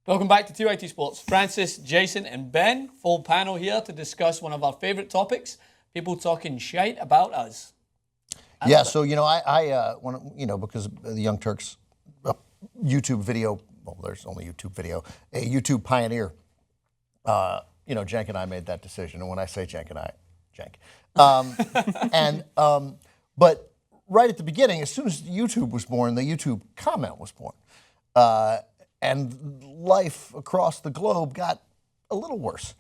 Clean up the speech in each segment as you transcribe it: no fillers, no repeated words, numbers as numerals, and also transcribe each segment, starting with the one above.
Welcome back to TYT Sports. Francis, Jason, and Ben, full panel here to discuss one of our favourite topics: people talking shite about us. Yeah, so I when because the Young Turks YouTube video. Well, there's only YouTube video. A YouTube pioneer. Cenk and I made that decision, and when I say Cenk and I, Cenk. But right at the beginning, as soon as YouTube was born, the YouTube comment was born. And life across the globe got a little worse.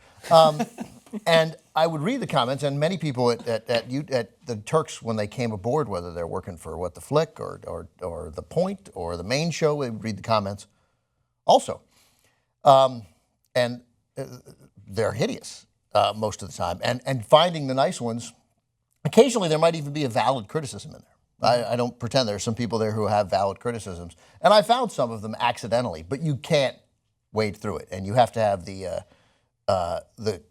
And I would read the comments, and many people at the Turks, when they came aboard, whether they're working for The Flick or The Point or the main show, they would read the comments also. And they're hideous most of the time. And finding the nice ones, occasionally there might even be a valid criticism in there. I don't pretend there are some people there who have valid criticisms. And I found some of them accidentally, but you can't wade through it. And you have to have the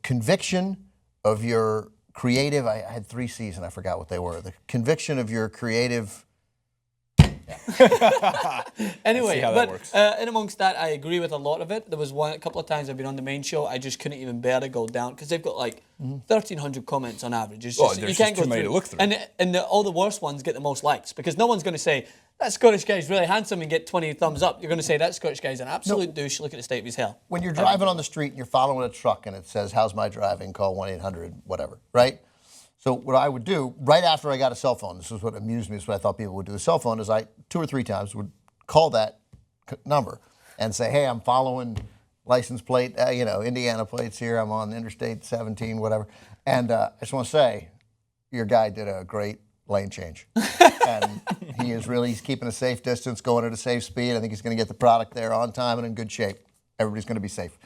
conviction of your creative, I had 3 C's and I forgot what they were. The conviction of your creative. Anyway, in amongst that, I agree with a lot of it. There was a couple of times I've been on the main show, I just couldn't even bear to go down because they've got like 1,300 comments on average. It's just, you can't go too many through. To look through. And all the worst ones get the most likes because no one's going to say that Scottish guy's really handsome and get 20 thumbs up. You're going to say that Scottish guy's an absolute douche. Look at the state of his hair. When you're driving on the street and you're following a truck and it says, "How's my driving?" Call 1-800 whatever, right? So what I would do right after I got a cell phone, this is what amused me, this is what I thought people would do with a cell phone, is I 2 or 3 times would call that number and say, "Hey, I'm following license plate, Indiana plates here. I'm on Interstate 17, whatever." And I just want to say, your guy did a great lane change. And he's keeping a safe distance, going at a safe speed. I think he's going to get the product there on time and in good shape. Everybody's going to be safe.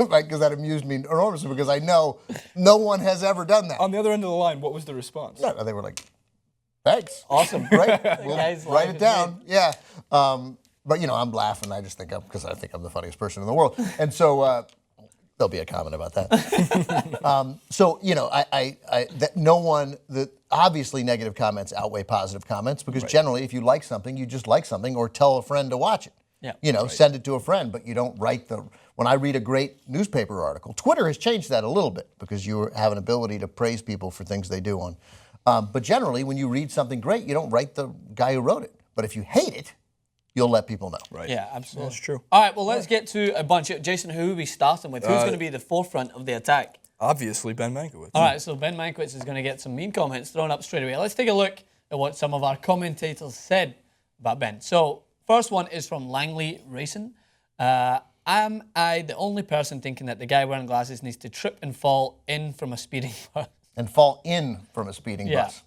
Right, because that amused me enormously because I know no one has ever done that. On the other end of the line, what was the response? No, they were like, "Thanks, Awesome, great, we'll write it down." Yeah, but I'm laughing. I just think because I think I'm the funniest person in the world, and so there'll be a comment about that. Obviously negative comments outweigh positive comments because generally, if you like something, you just like something, or tell a friend to watch it. Yeah. Send it to a friend, but you don't write when I read a great newspaper article, Twitter has changed that a little bit because you have an ability to praise people for things they do on. But generally, when you read something great, you don't write the guy who wrote it. But if you hate it, you'll let people know. Right. Yeah, absolutely. That's true. All right, well, let's get to a bunch of... Jason, who are we starting with? Who's going to be the forefront of the attack? Obviously, Ben Mankiewicz. All right, so Ben Mankiewicz is going to get some mean comments thrown up straight away. Let's take a look at what some of our commentators said about Ben. So, first one is from Langley Racing. Am I the only person thinking that the guy wearing glasses needs to trip and fall in from a speeding bus? And fall in from a speeding bus.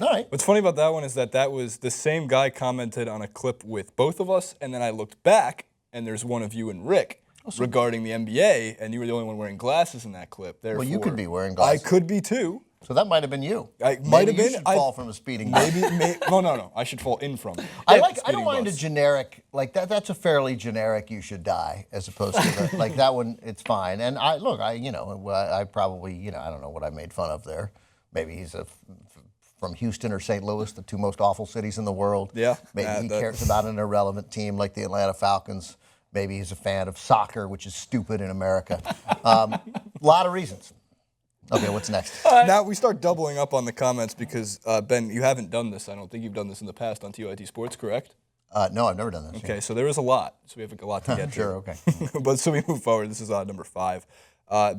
All right. What's funny about that one is that was the same guy commented on a clip with both of us, and then I looked back, and there's one of you and Rick regarding the NBA, and you were the only one wearing glasses in that clip. Therefore, Well, you could be wearing glasses. I could be too. So that might have been you. Might have been. You should fall from a speeding bus. No. I should fall in from. I don't mind a generic like that. That's a fairly generic. You should die, as opposed to like that one. It's fine. And I probably I don't know what I made fun of there. Maybe he's from Houston or St. Louis, the 2 most awful cities in the world. Yeah. Maybe he cares about an irrelevant team like the Atlanta Falcons. Maybe he's a fan of soccer, which is stupid in America. A lot of reasons. Okay, what's next? Now we start doubling up on the comments because, Ben, you haven't done this. I don't think you've done this in the past on TYT Sports, correct? No, I've never done this. Okay, so there is a lot. So we have a lot to get to. Sure, okay. But so we move forward. This is number 5.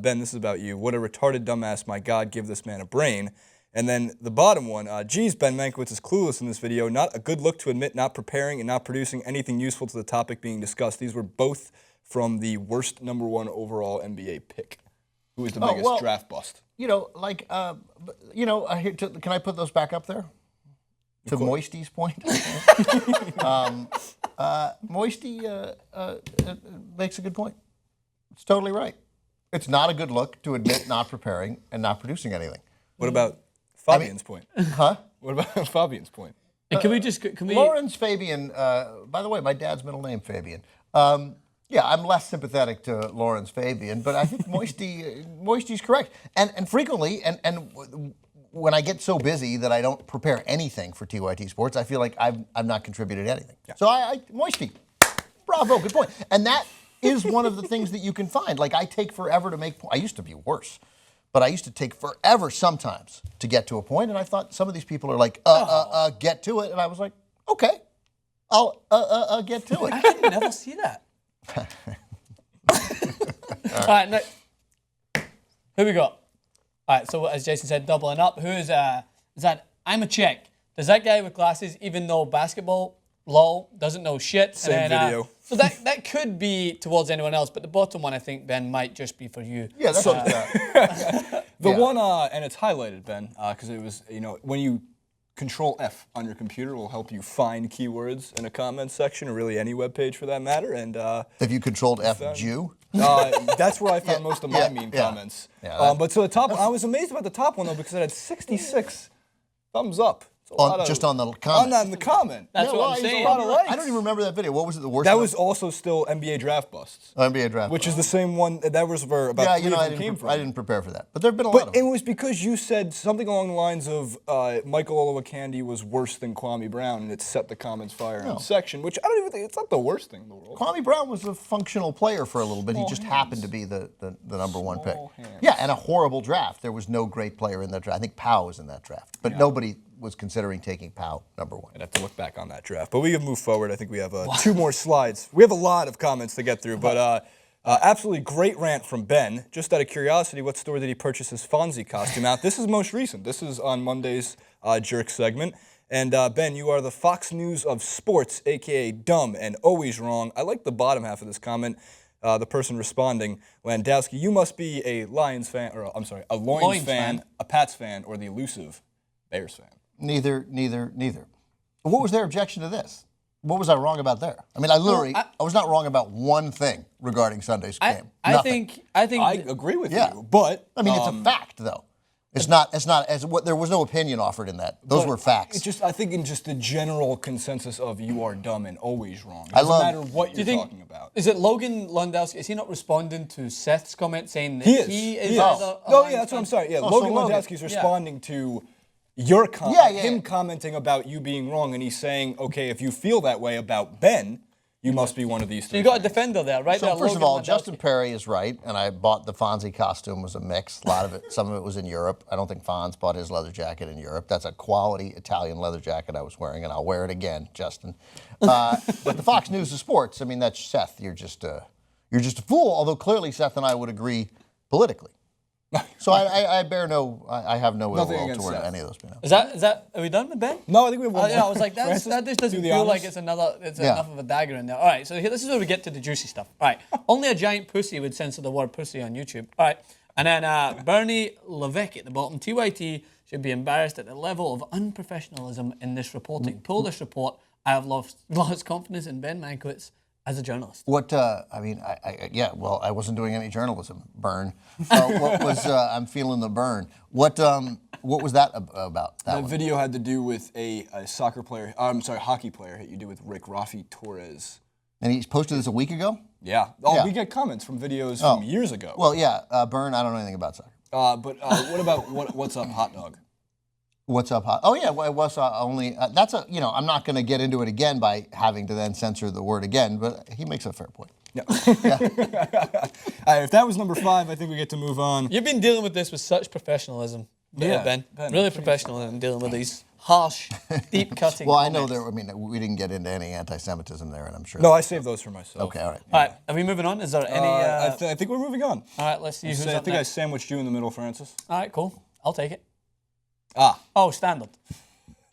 Ben, this is about you. What a retarded dumbass. My God, give this man a brain. And then the bottom one, geez, Ben Mankiewicz is clueless in this video. Not a good look to admit not preparing and not producing anything useful to the topic being discussed. These were both from the worst number 1 overall NBA pick. Who is the biggest draft bust? Can I put those back up there? To Moisty's point? Moisty makes a good point. It's totally right. It's not a good look to admit not preparing and not producing anything. What about Fabian's point? Huh? What about Fabian's point? Lawrence Fabian, by the way, my dad's middle name, Fabian. Yeah, I'm less sympathetic to Lawrence Fabian, but I think Moisty's correct. And frequently, and when I get so busy that I don't prepare anything for TYT Sports, I feel like I've not contributed anything. Yeah. So Moisty, Bravo, good point. And that is one of the things that you can find. Like, I take forever to make points. I used to be worse, but I used to take forever sometimes to get to a point, and I thought some of these people are like, get to it, and I was like, okay, I'll get to it. I can never see that. All right, now, who we got? All right, so as Jason said, doubling up. Who is that? I'm a chick. Does that guy with glasses even know basketball? Lol, doesn't know shit. Same video. So that could be towards anyone else, but the bottom one, I think, Ben, might just be for you. Yeah, that's The one, and it's highlighted, Ben, because it was, when you Control F on your computer will help you find keywords in a comment section or really any web page for that matter. And have you Controlled F Jew? That's where I found most of my mean comments. Yeah, but so the top, I was amazed about the top one though because it had 66 thumbs up. Just on the comment. On the comment. That's what I'm saying. A lot of likes. I don't even remember that video. What was it? The worst? That was also still NBA draft busts. NBA draft, which is the same one that was where about three of them came from. I didn't prepare for that, but there've been a lot of But them. it was because you said something along the lines of Michael Olowokandi was worse than Kwame Brown, and it set the comments fire in the section, which I don't even think it's not the worst thing in the world. Kwame Brown was a functional player for a little bit. He just happened to be the number one pick. Hands. Yeah, and a horrible draft. There was no great player in that draft. I think Powell was in that draft, but nobody was considering taking Powell number one. I'd have to look back on that draft. But we can move forward. I think we have 2 more slides. We have a lot of comments to get through, but absolutely great rant from Ben. Just out of curiosity, what store did he purchase his Fonzie costume at? This is most recent. This is on Monday's Jerk segment. And Ben, you are the Fox News of sports, a.k.a. dumb and always wrong. I like the bottom half of this comment. The person responding, Landowski, you must be a Lions fan, or I'm sorry, a Loins fan, a Pats fan, or the elusive Bears fan. Neither. What was their objection to this? What was I wrong about there? I mean, I was not wrong about one thing regarding Sunday's game. I Nothing. think I agree with you, but I mean, it's a fact, though. It's not as what there was no opinion offered in that. Those were facts. It's just I think in just the general consensus of you are dumb and always wrong. It I doesn't matter what you're talking about. Is it Logan Landowski? Is he not responding to Seth's comment saying that He is. either a No, Lions yeah, that's what I'm fan? sorry. Yeah, Oh, Logan so Logan. Landowski's responding to your him commenting about you being wrong, and he's saying, okay, if you feel that way about Ben, you must be one of these 3 So you got a fans. defender there, right? So there, first of Logan all, Landowski. Justin Perry is right, and I bought the Fonzie costume. Was a mix. A lot of it, some of it was in Europe. I don't think Fonz bought his leather jacket in Europe. That's a quality Italian leather jacket I was wearing, and I'll wear it again, Justin. But the Fox News of sports. I mean, that's Seth. You're just a fool. Although clearly Seth and I would agree politically. So I have no ill will toward any of those people. Is that? Are we done with Ben? No, I think we have one more. Yeah, I was like, that just doesn't feel like it's enough of a dagger in there. All right, so this is where we get to the juicy stuff. All right, only a giant pussy would censor the word pussy on YouTube. All right, and then Bernie Levesque at the bottom. TYT should be embarrassed at the level of unprofessionalism in this reporting. Pull this report. I have lost confidence in Ben Mankiewicz as a journalist. What I wasn't doing any journalism. Burn. What was I'm feeling the burn. What was that about? That video had to do with a hockey player. Had to do with Rick Rafi Torres. And he posted this a week ago? Yeah. Oh, we get comments from videos from years ago. Well, yeah. Burn. I don't know anything about soccer. But what about what's up, hot dog? What's up, hot? Oh yeah, well, it was only. That's a. I'm not going to get into it again by having to then censor the word again. But he makes a fair point. Yeah. If that was number 5, I think we get to move on. You've been dealing with this with such professionalism, Ben. Really professional in dealing with these harsh, deep cutting. Well, I know there. I mean, we didn't get into any anti-Semitism there, and I'm sure. No, I saved those for myself. Okay, all right. All right, are we moving on? Is there any? I think we're moving on. All right, let's see who's I up think next. I sandwiched you in the middle, Francis. All right, cool. I'll take it. Oh, standard.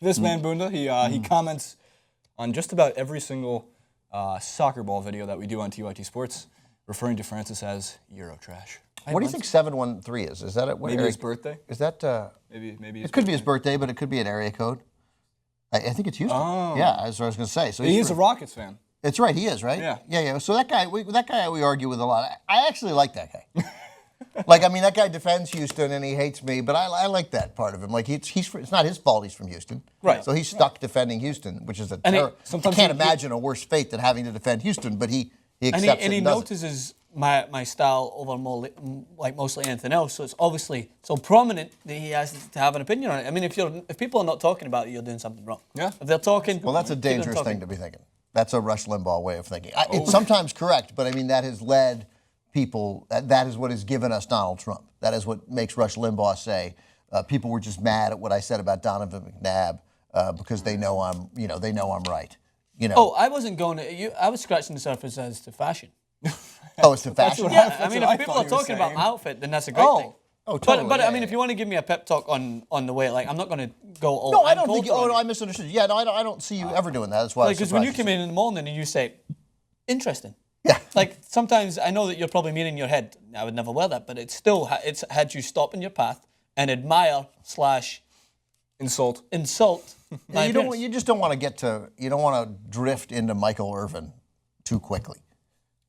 This man Bunda, he comments on just about every single soccer ball video that we do on TYT Sports, referring to Francis as Euro trash. What do you think 713 is? Is that it? Maybe his birthday? Is that? Maybe. It could be his birthday, but it could be an area code. I think it's Houston. Oh. Yeah, that's what I was going to say. So He's a Rockets fan. It's right. He is, right? Yeah. So that guy we argue with a lot. I actually like that guy. That guy defends Houston and he hates me, but I like that part of him. Like it's not his fault he's from Houston, right? So he's stuck defending Houston, which is I can't imagine a worse fate than having to defend Houston. But he accepts it. And he notices my style over mostly anything else. So it's obviously so prominent that he has to have an opinion on it. I mean, if people are not talking about it, you're doing something wrong. Yeah. If they're talking, well, that's a dangerous thing to be thinking. That's a Rush Limbaugh way of thinking. It's sometimes correct, but I mean, that has led people, that is what has given us Donald Trump. That is what makes Rush Limbaugh say, people were just mad at what I said about Donovan McNabb because they know I'm right. Oh, I wasn't going to, I was scratching the surface as to fashion. Oh, it's the fashion? Yeah, I mean, if people are talking about my outfit, then that's a great thing. Oh, totally. But I mean, if you want to give me a pep talk on the way, like, I'm not going to go, oh, no, I I'm don't cold think. Oh, on no, you. I misunderstood. Yeah, no, I don't see you ever doing that. That's why. Because when you come in the morning and you say, interesting. Yeah. Like, sometimes I know that you're probably meaning in your head, I would never wear that, but it's still, it's had you stop in your path and admire / Insult. my appearance. You just don't want to you don't want to drift into Michael Irvin too quickly.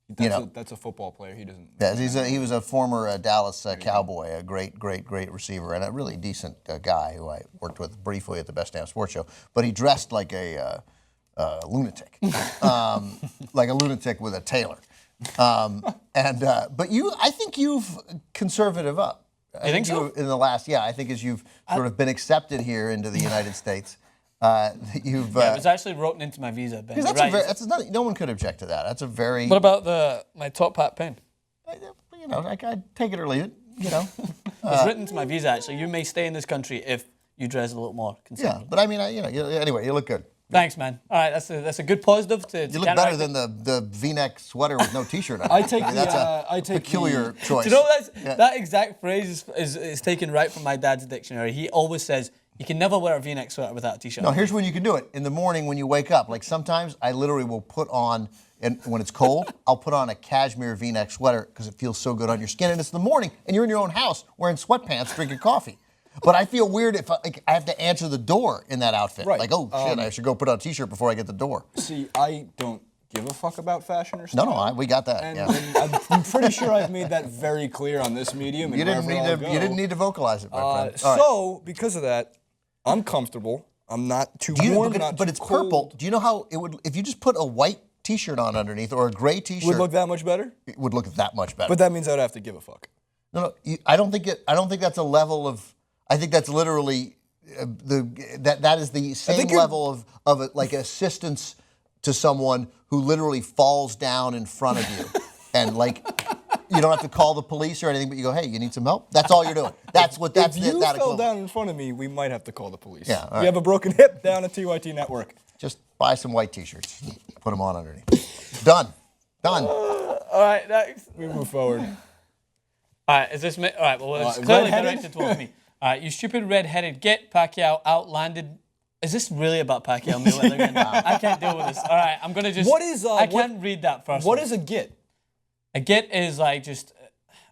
That's a football player. He doesn't. Yeah, he was a former Dallas Cowboy, a great receiver, and a really decent guy who I worked with briefly at the Best Damn Sports Show. But he dressed like a lunatic, like a lunatic with a tailor. But I think you've conservative up. You think so? In the last, I think as you've sort of been accepted here into the United States. You've. It was actually written into my visa, Ben. No one could object to that. That's a very. What about my top hat pin? I take it or leave it. It's written to my visa. Actually, you may stay in this country if you dress a little more conservative. Yeah, but I mean, anyway, you look good. Thanks, man. All right, that's a good positive to. You look better than the V-neck sweater with no T-shirt on. I take that's a peculiar choice. Do you know that exact phrase is taken right from my dad's dictionary. He always says, you can never wear a V-neck sweater without a T-shirt. No, here's when you can do it. In the morning when you wake up. Like sometimes I literally will put on, and when it's cold, I'll put on a cashmere V-neck sweater because it feels so good on your skin. And it's the morning, and you're in your own house wearing sweatpants, drinking coffee. But I feel weird if I have to answer the door in that outfit. Right. Like, oh shit, I should go put on a T-shirt before I get the door. See, I don't give a fuck about fashion or style. No, we got that. And I'm pretty sure I've made that very clear on this medium. You didn't need to vocalize it, my friend. So because of that, I'm comfortable. I'm not too warm, but it's cold. purple. Do you know how it would if you just put a white T-shirt on underneath or a gray T-shirt? Would look that much better? It would look that much better. But that means I'd have to give a fuck. No, I don't think that's a level of. I think that's literally that is the same level of like assistance to someone who literally falls down in front of you, and like you don't have to call the police or anything, but you go, hey, you need some help? That's all you're doing. That's what that's If you that fell equivalent. down in front of me, we might have to call the police. Yeah, all right. You have a broken hip down at TYT Network. Just buy some white T-shirts, put them on underneath. Done. All right, next. We move forward. All right, is this me? All right, well, it's clearly directed towards me. All right, you stupid red-headed git, Pacquiao outlanded. Is this really about Pacquiao Mayweather again? I can't deal with this. All right, I'm going to just. What is, I can't read that first. What is a git? A git is like just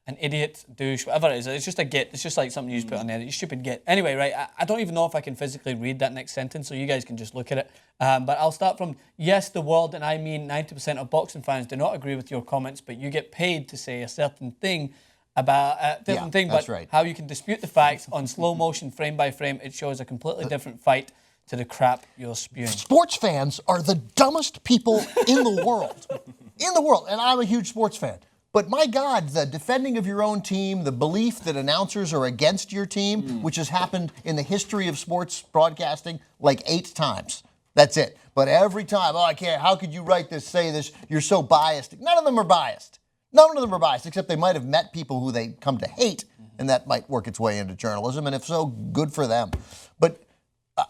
an idiot, douche, whatever it is. It's just a git. It's just like something you just put on there. You stupid git. Anyway, right, I don't even know if I can physically read that next sentence, so you guys can just look at it. But I'll start from, yes, the world, and I mean 90% of boxing fans do not agree with your comments, but you get paid to say a certain thing about a different thing. That's but right. How you can dispute the facts on slow motion, frame by frame, it shows a completely different fight to the crap you're spewing. Sports fans are the dumbest people in the world. In the world. And I'm a huge sports fan. But my God, the defending of your own team, the belief that announcers are against your team, which has happened in the history of sports broadcasting like 8 times. That's it. But every time, I can't, how could you write this, say this, you're so biased. None of them are biased. None of them are biased, except they might have met people who they come to hate, and that might work its way into journalism, and if so, good for them. But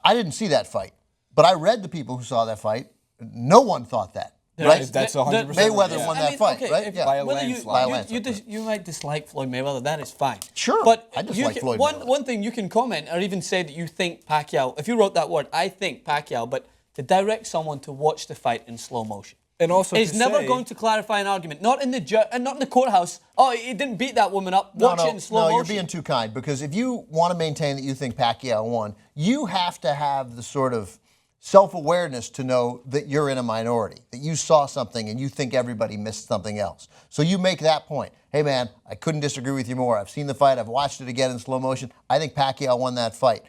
I didn't see that fight. But I read the people who saw that fight. No one thought that. Right? That's 100%. Mayweather won that fight, okay, right? By a landslide. You might dislike Floyd Mayweather. That is fine. Sure, but I dislike Floyd Mayweather. One thing you can comment or even say that you think Pacquiao. If you wrote that word, I think Pacquiao. But to direct someone to watch the fight in slow motion. And also, it's never going to clarify an argument. Not in the courthouse. Oh, he didn't beat that woman up. Watch it in slow motion. No, you're being too kind, because if you want to maintain that you think Pacquiao won, you have to have the sort of self-awareness to know that you're in a minority, that you saw something and you think everybody missed something else. So you make that point. Hey, man, I couldn't disagree with you more. I've seen the fight. I've watched it again in slow motion. I think Pacquiao won that fight.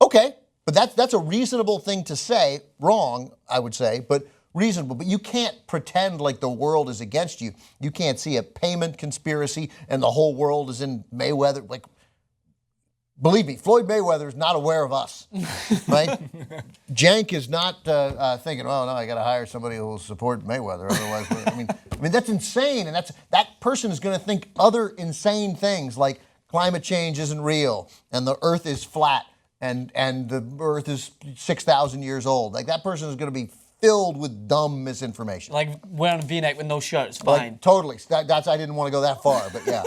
Okay, but that's a reasonable thing to say. Wrong, I would say, but reasonable. But you can't pretend like the world is against you. You can't see a payment conspiracy and the whole world is in Mayweather. Like, Believe me, Floyd Mayweather is not aware of us, right? Jank is not thinking, oh, no, I got to hire somebody who will support Mayweather. Otherwise, I mean, that's insane. And that person is going to think other insane things like climate change isn't real and the earth is flat and the earth is 6,000 years old. Like, that person is going to be filled with dumb misinformation. Like wearing a V-neck with no shirt is fine. Like, totally. That's I didn't want to go that far, but yeah.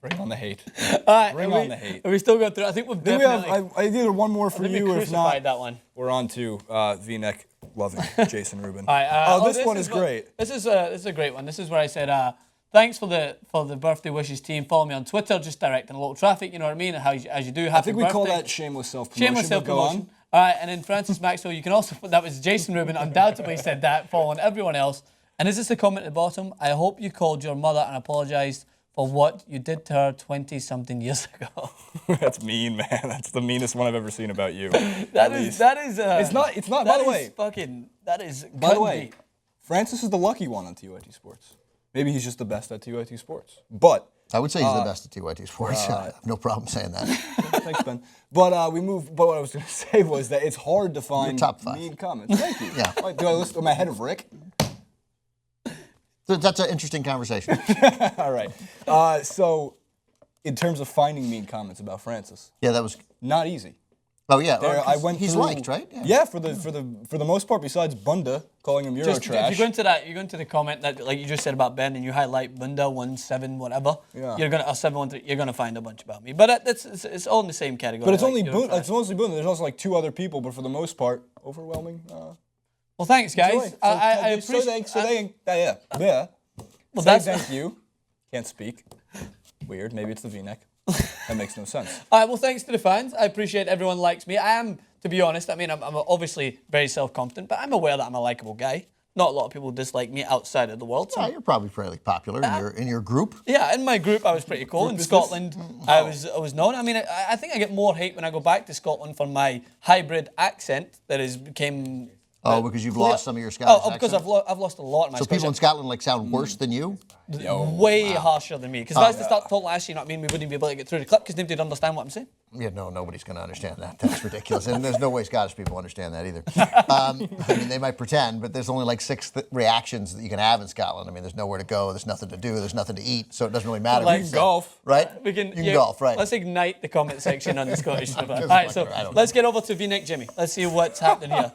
Bring on the hate. All right, Bring on the hate. Are we still going through? I think we've Do we definitely... have either one more for you, or if not, that one. we're on to V-neck loving Jason Rubin. All right, this one is great. This is a great one. This is where I said, thanks for the birthday wishes team. Follow me on Twitter, just directing a little traffic, you know what I mean? As you do, happy I think we birthday. call that shameless self-promotion. Shameless self-promotion. All right, and then Francis Maxwell, you can also put, that was Jason Rubin, undoubtedly said that, following everyone else. And is this a comment at the bottom? I hope you called your mother and apologised for what you did to her 20-something years ago. That's mean, man. That's the meanest one I've ever seen about you. That is. It's not. By the way, that is. By the way, Francis is the lucky one on TYT Sports. Maybe he's just the best at TYT Sports. But I would say he's the best at TYT Sports. I have no problem saying that. Thanks, Ben. But we move. But what I was going to say was that it's hard to find top 5 mean comments. Thank you. Yeah. Do I listen? Am I ahead of Rick? That's an interesting conversation. All right. So, in terms of finding mean comments about Francis, Yeah, that was. not easy. Oh yeah, I went he's through- liked, right? Yeah, for the most part, besides Bunda calling him Euro If trash. you go into the comment that, like you just said about Ben, and you highlight Bunda 17 whatever, Yeah. you're gonna 713. You're gonna find a bunch about me. But it's all in the same category. But it's like, only you're Bunda. trash. It's mostly Bunda. There's also like 2 other people, but for the most part, overwhelming. Well, thanks, guys. Joy. I So appreciate. yeah. Well, Say that's thank you. Can't speak. Weird. Maybe it's the V-neck. That makes no sense. All right, well, thanks to the fans. I appreciate everyone likes me. I am, to be honest, I mean, I'm obviously very self-confident, but I'm aware that I'm a likable guy. Not a lot of people dislike me outside of the world. So, Yeah, you're probably fairly popular in your group. yeah, in my group, I was pretty cool. In Scotland, I was known. I mean, I think I get more hate when I go back to Scotland for my hybrid accent that became... Oh, because you've lost some of your Scottish Oh, because accent? I've lost a lot of my So Scottish people in Scotland like sound worse than you? way harsher than me. Because if I was to start talking last, you know what I mean, we wouldn't be able to get through the clip because nobody would understand what I'm saying. Yeah, no, nobody's going to understand that. That's ridiculous. And there's no way Scottish people understand that either. I mean, they might pretend, but there's only like 6 reactions that you can have in Scotland. I mean, there's nowhere to go, there's nothing to do, there's nothing to eat, so it doesn't really matter. Like what you say, golf. Right? You can golf, right. Let's ignite the comment section on the Scottish River. All right, so let's get over to V-neck Jimmy. Let's see what's happening here.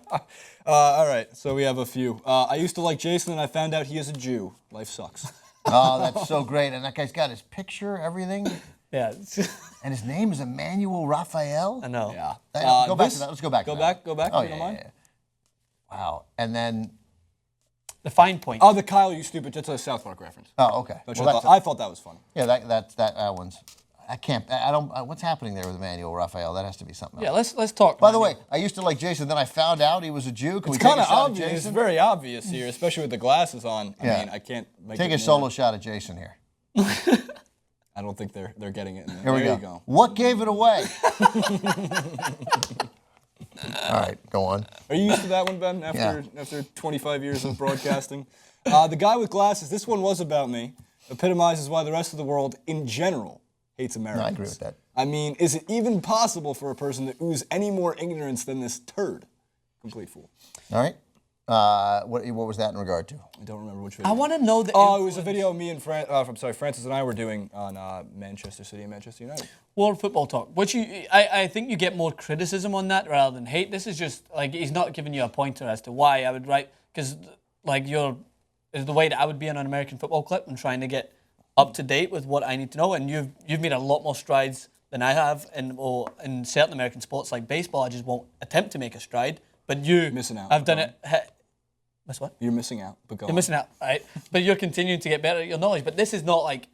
All right. So we have a few. I used to like Jason, and I found out he is a Jew. Life sucks. Oh, that's so great. And that guy's got his picture, everything. Yeah. And his name is Emmanuel Raphael. I know. Yeah. Go back to that. Let's go back. Go to back. that. Go back. Oh, if you don't mind. yeah. Wow. And then. The fine point. Oh, the Kyle, you stupid. That's a South Park reference. Oh, okay. Which Well, I thought that was funny. yeah, that one's. I can't. I don't. What's happening there with Emmanuel Raphael? That has to be something else. Yeah, let's talk. By the way, I used to like Jason. Then I found out he was a Jew. Can we It's take kind a of shot at obvious. It's Jason? very obvious here, especially with the glasses on. I Yeah. mean, I can't make Take it a more- solo shot at Jason here. I don't think they're getting it. Here we there go. you go. What gave it away? All right, go on. Are you used to that one, Ben? After 25 years of broadcasting, the guy with glasses. This one was about me. Epitomizes why the rest of the world, in general, hates Americans. I agree with that. I mean, is it even possible for a person to ooze any more ignorance than this turd? Complete fool. All right. What was that in regard to? I don't remember which video. I want to know the. Oh, it was a video me and Francis and I were doing on Manchester City and Manchester United. World Football Talk, which I think you get more criticism on that rather than hate. This is just like he's not giving you a pointer as to why I would write, because like is the way that I would be on an American football clip and trying to get up to date with what I need to know, and you've made a lot more strides than I have in certain American sports like baseball. I just won't attempt to make a stride, but you Missing out. I've done it. Miss what? You're missing out, but go You're on. missing out, right? But you're continuing to get better at your knowledge. But this is not like,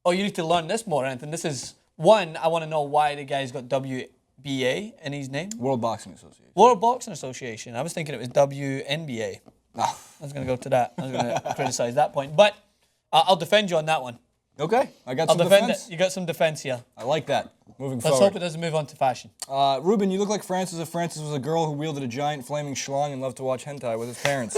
oh, you need to learn this more or anything. This is, one, I want to know why the guy's got WBA in his name. World Boxing Association. World Boxing Association. I was thinking it was WNBA. I was going to go to that. I was going to criticize that point. But I'll defend you on that one. Okay, I got I'll some defend defense. it. You got some defense here. I like that. Moving Let's forward. hope it doesn't move on to fashion. Ruben, you look like Francis if Francis was a girl who wielded a giant flaming schlong and loved to watch hentai with his parents.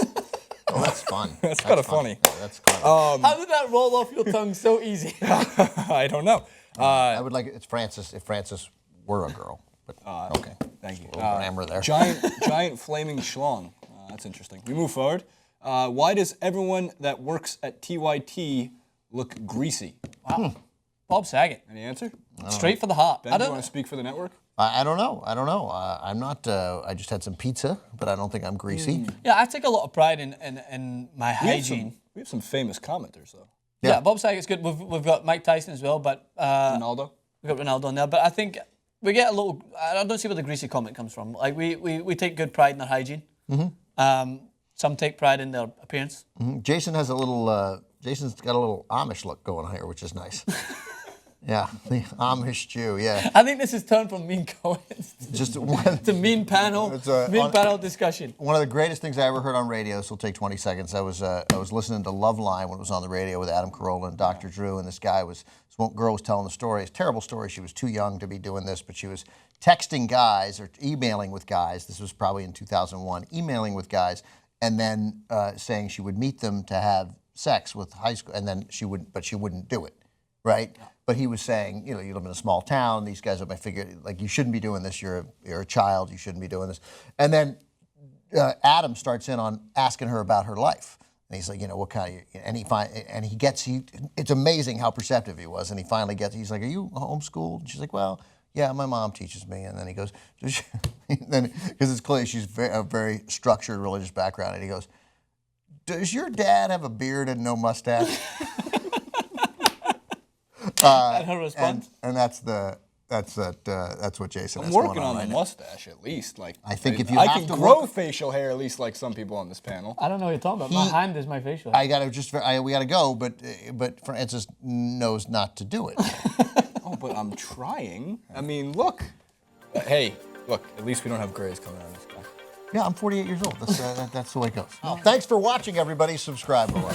Oh, that's fun. That's kind of funny. Yeah, that's clever. How did that roll off your tongue so easy? I don't know. I would like it's Francis if Francis were a girl. But okay, Thank you. Grammar there. Giant flaming schlong. That's interesting. We move forward. Why does everyone that works at TYT look greasy? Wow. Bob Saget. Any answer? Straight for the heart. Ben, do you want to speak for the network? I don't know. I'm not. I just had some pizza, but I don't think I'm greasy. Yeah, I take a lot of pride in my hygiene. We have some famous commenters, though. Yeah, Bob Saget's good. We've got Mike Tyson as well, but Ronaldo? we've got Ronaldo in there. But I think we get a little. I don't see where the greasy comment comes from. Like we take good pride in our hygiene. Some take pride in their appearance. Jason has a little. Jason's got a little Amish look going on here, which is nice. Yeah, the Amish Jew. Yeah. I think this has turned from mean comments to mean panel, panel discussion. One of the greatest things I ever heard on radio. This will take 20 seconds. I was listening to Loveline when it was on the radio with Adam Carolla and Dr. Drew, and this one girl was telling the story. It's a terrible story. She was too young to be doing this, but she was texting guys or emailing with guys. This was probably in 2001. Emailing with guys, and then saying she would meet them to have sex with high school, and then she wouldn't do it, right? Yeah. But he was saying, you live in a small town. These guys might figure, like, you shouldn't be doing this. You're a child. You shouldn't be doing this. And then Adam starts in on asking her about her life. And he's like, what kind of, and it's amazing how perceptive he was. And he finally he's like, are you homeschooled? And she's like, well, yeah, my mom teaches me. And then he goes, because it's clear she's a very structured religious background. And he goes, does your dad have a beard and no mustache? And her response? And that's what Jason has I'm working going on the right mustache at least. Like I think if you I have can to grow work, facial hair at least like some people on this panel. I don't know what you're talking about. My hand is my facial. I gotta we gotta go, but Francis knows not to do it. Oh, but I'm trying. I mean, look. Hey, look. At least we don't have grays coming out of this guy. Yeah, I'm 48 years old. That's the way it goes. Thanks for watching, everybody. Subscribe below.